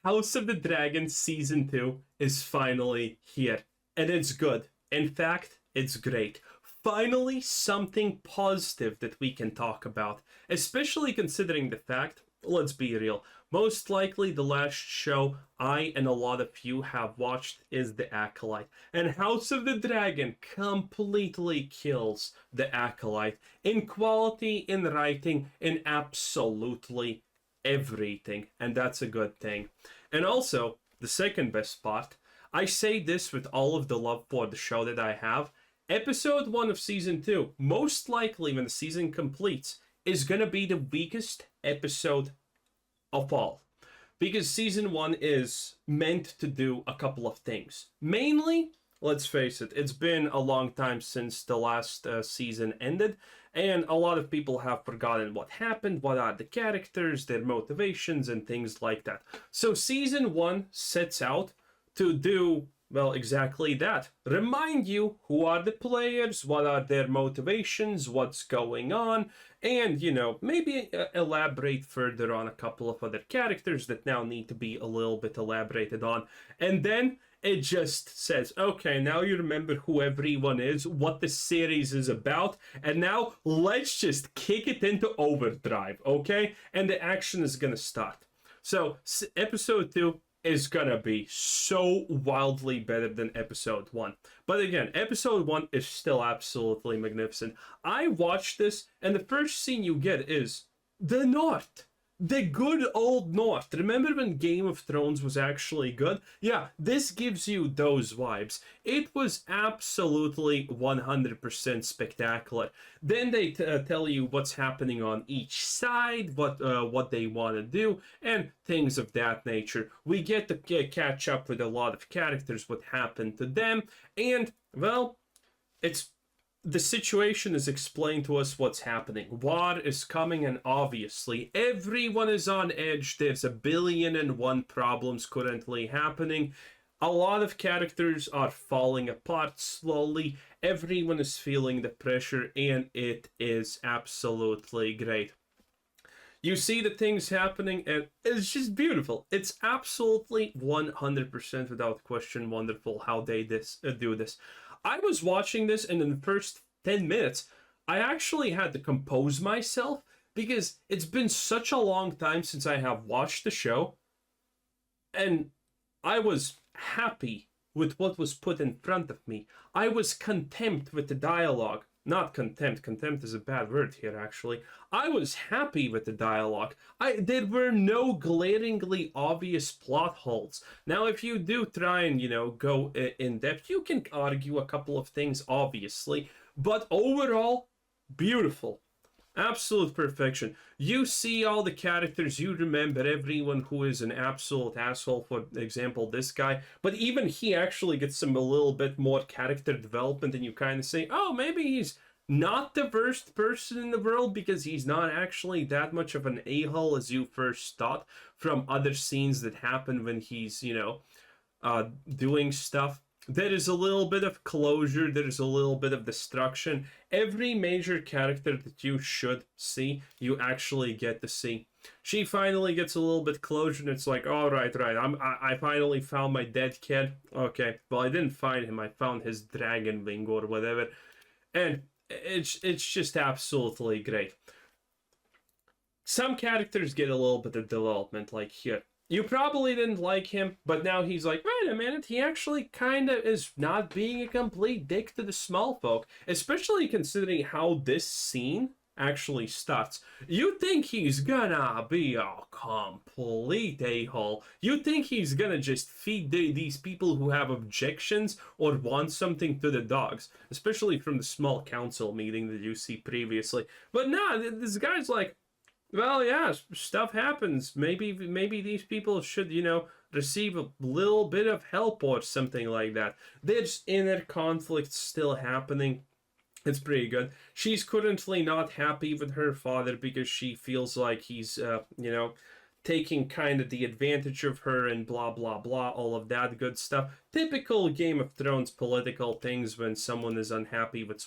House of the Dragon Season 2 is finally here. And it's good. In fact, it's great. Finally, something positive that we can talk about. Especially considering the fact, let's be real, most likely the last show I and a lot of you have watched is The Acolyte. And House of the Dragon completely kills The Acolyte. In quality, in writing, in absolutely everything. And that's a good thing. And also, the second best part, I say this with all of the love for the show that I have. Episode 1 of Season 2, most likely when the season completes, is going to be the weakest episode of all. Because Season 1 is meant to do a couple of things. Mainly, let's face it, it's been a long time since the last season ended, and a lot of people have forgotten what happened, what are the characters, their motivations, and things like that. So Season 1 sets out to do, well, exactly that. Remind you who are the players, what are their motivations, what's going on, and, maybe elaborate further on a couple of other characters that now need to be a little bit elaborated on. And then it just says, okay, now you remember who everyone is, what the series is about, and now let's just kick it into overdrive, okay? And the action is gonna start. So, episode 2 is gonna be so wildly better than episode 1. But again, episode 1 is still absolutely magnificent. I watched this, and the first scene you get is the North. The good old North. Remember when Game of Thrones was actually good? Yeah, this gives you those vibes. It was absolutely 100% spectacular. Then they tell you what's happening on each side, what they want to do, and things of that nature. We get to catch up with a lot of characters, what happened to them, and, well, the situation is explained to us what's happening. War is coming, and obviously everyone is on edge. There's 1,000,000,001 problems currently happening. A lot of characters are falling apart slowly. Everyone is feeling the pressure, and it is absolutely great. You see the things happening, and it's just beautiful. It's absolutely 100% without question wonderful how they do this. I was watching this, and in the first 10 minutes, I actually had to compose myself because it's been such a long time since I have watched the show, and I was happy with what was put in front of me. I was content with the dialogue. Not contempt. Contempt is a bad word here, actually. I was happy with the dialogue. There were no glaringly obvious plot holes. Now, if you do try and, go in depth, you can argue a couple of things, obviously. But overall, beautiful. Absolute perfection. You see all the characters, you remember everyone who is an absolute asshole, for example, this guy. But even he actually gets a little bit more character development, and you kind of say, oh, maybe he's not the worst person in the world because he's not actually that much of an a-hole as you first thought from other scenes that happen when he's, doing stuff. There is a little bit of closure, there is a little bit of destruction. Every major character that you should see, you actually get to see. She finally gets a little bit closure, and it's like, all right, I finally found my dead kid. Okay, well, I didn't find him, I found his dragon wing or whatever. And it's just absolutely great. Some characters get a little bit of development, like here. You probably didn't like him, but now he's like, wait a minute, he actually kind of is not being a complete dick to the small folk, especially considering how this scene actually starts. You think he's gonna be a complete a-hole. You think he's gonna just feed these people who have objections or want something to the dogs, especially from the small council meeting that you see previously. But nah, this guy's like, well, yeah, stuff happens. Maybe these people should, receive a little bit of help or something like that. There's inner conflict still happening. It's pretty good. She's currently not happy with her father because she feels like he's, taking kind of the advantage of her and blah blah blah, all of that good stuff. Typical Game of Thrones political things when someone is unhappy with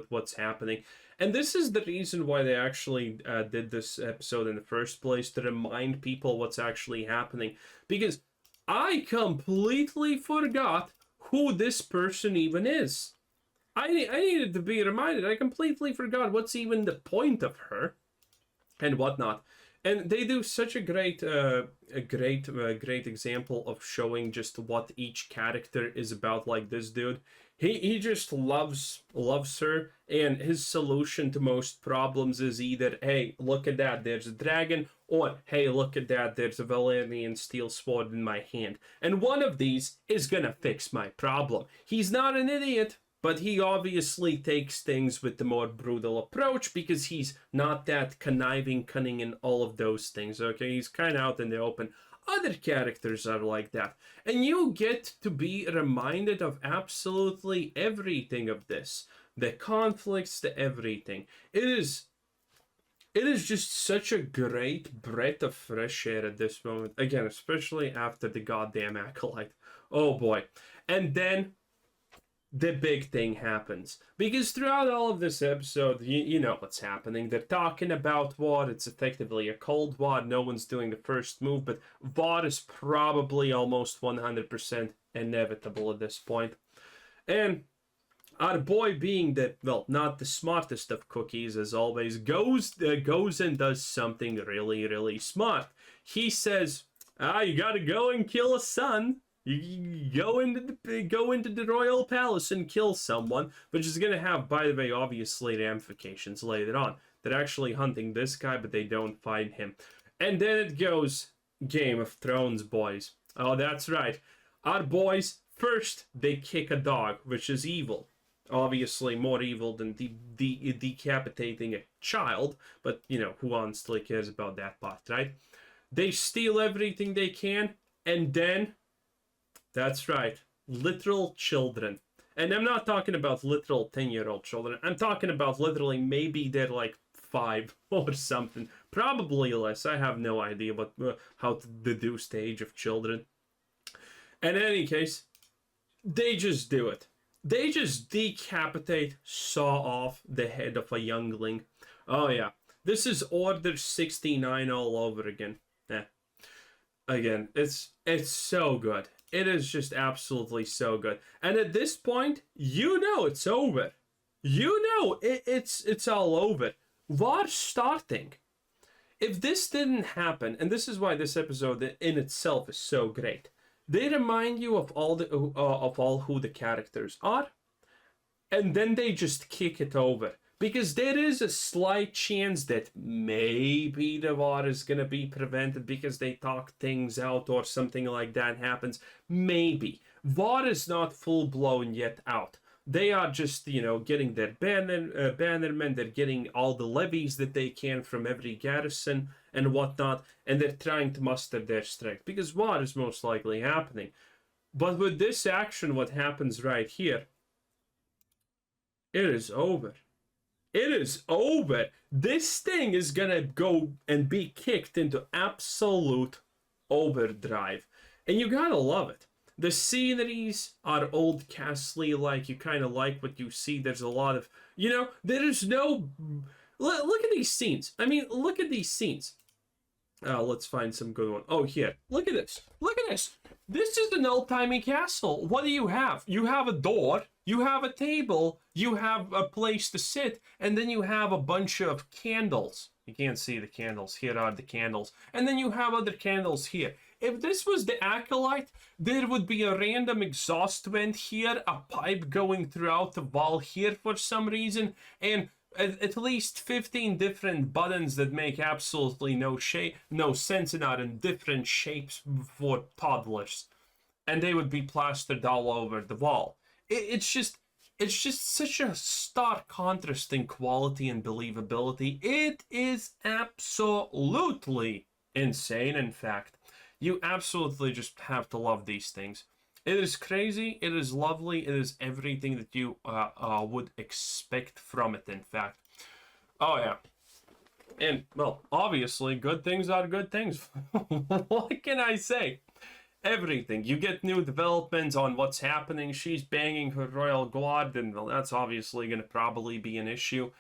what's happening. And this is the reason why they actually did this episode in the first place, to remind people what's actually happening. Because I completely forgot who this person even is. I needed to be reminded. I completely forgot what's even the point of her and whatnot. And they do such a great example of showing just what each character is about. Like this dude, he just loves her, and his solution to most problems is either, hey, look at that, there's a dragon, or hey, look at that, there's a Valyrian steel sword in my hand, and one of these is gonna fix my problem. He's not an idiot, but he obviously takes things with the more brutal approach because he's not that conniving, cunning, and all of those things, okay? He's kind of out in the open. Other characters are like that. And you get to be reminded of absolutely everything of this. The conflicts, the everything. It is just such a great breath of fresh air at this moment. Again, especially after the goddamn Acolyte. Oh boy. And then the big thing happens. Because throughout all of this episode, you know what's happening. They're talking about war. It's effectively a cold war. No one's doing the first move, but war is probably almost 100% inevitable at this point. And our boy, being the, well, not the smartest of cookies as always, goes and does something really, really smart. He says, you gotta go and kill a son. You go into the royal palace and kill someone, which is going to have, by the way, obviously ramifications later on. They're actually hunting this guy, but they don't find him. And then it goes Game of Thrones, boys. Oh, that's right. Our boys, first, they kick a dog, which is evil. Obviously more evil than decapitating a child, but, you know, who honestly cares about that part, right? They steal everything they can, and then... That's right, literal children. And I'm not talking about literal 10-year-old children. I'm talking about literally maybe they're like 5 or something. Probably less. I have no idea how to deduce the age of children. And in any case, they just do it. They just decapitate, saw off the head of a youngling. Oh yeah, this is Order 69 all over again. Again, it's so good. It is just absolutely so good. And at this point, you know it's over. You know it's all over. War's starting. If this didn't happen, and this is why this episode in itself is so great, they remind you of all who the characters are, and then they just kick it over. Because there is a slight chance that maybe the war is going to be prevented because they talk things out or something like that happens. Maybe. War is not full-blown yet out. They are just, you know, getting their bannermen, they're getting all the levies that they can from every garrison and whatnot, and they're trying to muster their strength. Because war is most likely happening. But with this action, what happens right here, it is over. It is over. This thing is gonna go and be kicked into absolute overdrive. And you gotta love it. The sceneries are old castle-y, like you kind of like what you see. There's a lot of, you know, there's no... Look at these scenes. I mean, look at these scenes. Let's find some good one. Oh, here. Look at this. Look at this. This is an old-timey castle. What do you have? You have a door. You have a table. You have a place to sit. And then you have a bunch of candles. You can't see the candles. Here are the candles. And then you have other candles here. If this was the Acolyte, there would be a random exhaust vent here, a pipe going throughout the wall here for some reason, and at least 15 different buttons that make absolutely no sense and are in different shapes for toddlers. And they would be plastered all over the wall. It's just such a stark contrast in quality and believability. It is absolutely insane, in fact. You absolutely just have to love these things. It is crazy, it is lovely, it is everything that you would expect from it, in fact. Oh yeah. And, well, obviously, good things are good things. What can I say? Everything. You get new developments on what's happening. She's banging her royal guard, and well, that's obviously going to probably be an issue.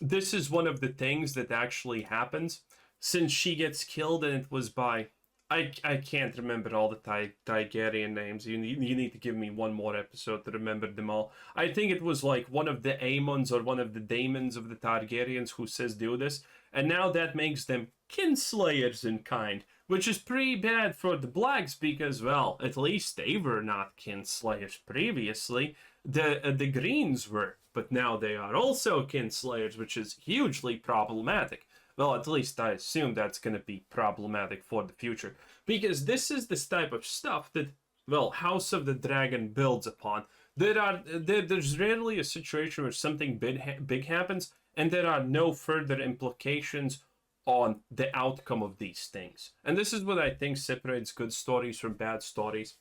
This is one of the things that actually happens since she gets killed, and it was by I can't remember all the Targaryen names. You need to give me one more episode to remember them all. I think it was like one of the Aemons or one of the daemons of the Targaryens who says do this, and now that makes them kinslayers in kind, which is pretty bad for the Blacks because, well, at least they were not kinslayers previously. The Greens were, but now they are also kinslayers, which is hugely problematic. Well, at least I assume that's going to be problematic for the future. Because this is this type of stuff that, well, House of the Dragon builds upon. There's rarely a situation where something big happens, and there are no further implications on the outcome of these things. And this is what I think separates good stories from bad stories.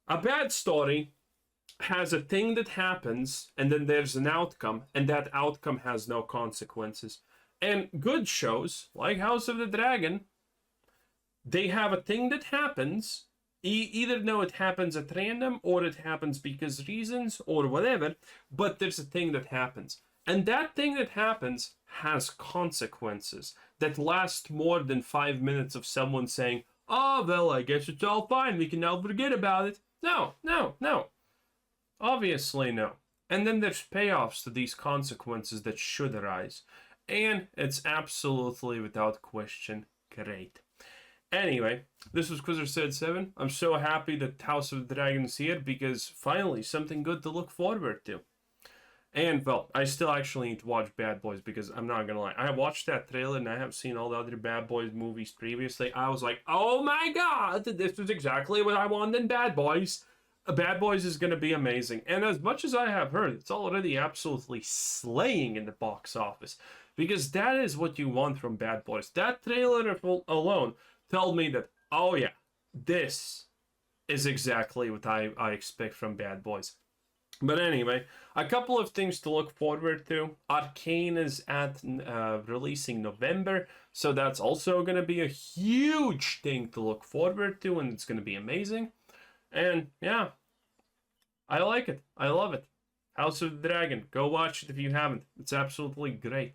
A bad story has a thing that happens, and then there's an outcome, and that outcome has no consequences. And good shows, like House of the Dragon, they have a thing that happens, either know it happens at random, or it happens because reasons, or whatever, but there's a thing that happens. And that thing that happens has consequences that last more than 5 minutes of someone saying, oh, well, I guess it's all fine, we can now forget about it. No. Obviously no. And then there's payoffs to these consequences that should arise. And it's absolutely, without question, great. Anyway, this was Quizzer Said 7. I'm so happy that House of the Dragon is here because finally something good to look forward to. And, well, I still actually need to watch Bad Boys because I'm not gonna lie. I watched that trailer and I have seen all the other Bad Boys movies previously. I was like, oh my god, this is exactly what I wanted in Bad Boys. Bad Boys is gonna be amazing. And as much as I have heard, it's already absolutely slaying in the box office. Because that is what you want from Bad Boys. That trailer alone told me that, oh yeah, this is exactly what I expect from Bad Boys. But anyway, a couple of things to look forward to. Arcane is at releasing November, so that's also going to be a huge thing to look forward to, and it's going to be amazing. And yeah, I like it. I love it. House of the Dragon. Go watch it if you haven't. It's absolutely great.